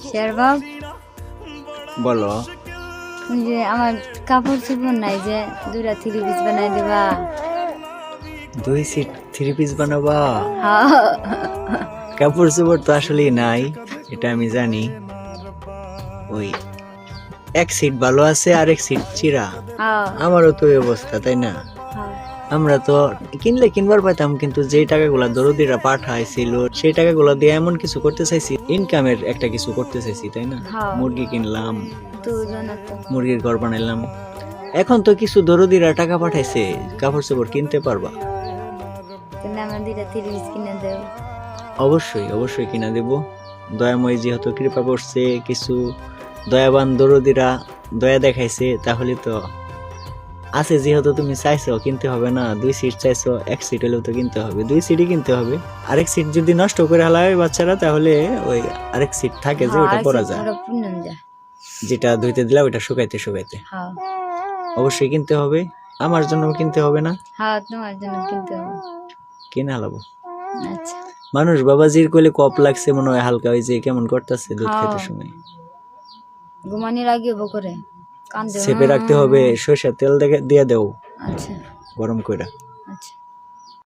শেরবাব বলো। যে আমার কাপড় চোপড় নাই, যে দুইটা থ্রি পিস বানাই দিবা। 2 সিট 3 পিস বানাবা? হ্যাঁ কাপড় চোপড় তো আসলে নাই, এটা আমি জানি। ওই এক সিট ভালো আছে আর এক সিট চিরা। হ্যাঁ আমারও তো এই অবস্থা, তাই না? হ্যাঁ আমরা তো কিনলে কিনবার পাইতাম, কিন্তু যে টাকাগুলা দরদিরা পাঠাইছিল সেই টাকাগুলো দিয়ে এমন কিছু করতে চাইছি, ইনকামের একটা কিছু করতে চাইছি, তাই না? হ্যাঁ। মুরগি কিনলাম, তো জানা তো। মুরগির ঘর বানাইলাম। এখন তো কিছু দরদিরা টাকা পাঠাইছে, কাপড় চোপড় কিনতে পারবা। কিন্তু আমার দুইটা থ্রি পিস কিনে দেব। অবশ্যই অবশ্যই কিনা দেব। দয়াময় যেহেতু কৃপা করছে, কিছু দয়াবান দরদিরা দয়া দেখাইছে, তাহলে তো আছে। যেহেতু তুমি চাইছো, কিনতে হবে না? 2 সিট চাইছো, 1 সিট হলেও তো কিনতে হবে, 2 সিটই কিনতে হবে। আরেক সিট যদি নষ্ট করে হালায় বাচ্চারা, তাহলে ওই আরেক সিট থাকে যে ওটা পরা যায়, ওটা পুনন যায়। যেটা ধুইতে দিলা ওটা শুকাইতে শুকাইতে। হ্যাঁ অবশ্যই কিনতে হবে, আমার জন্য কিনতে হবে না? হ্যাঁ, তোমার জন্য কিনতে হবে। কিনে হালাবো। আচ্ছা মানুষ বাবাজির কোলে কপ লাগছে মনে হয় হালকা, ওই যে কেমন করতেছে দুধ হ্যাঁ। খেতে সময়। ঘুমানির আগে বকরে কান্দে। চেপে রাখতে হবে, সরষের তেল দিয়ে দেও আচ্ছা গরম কইরা।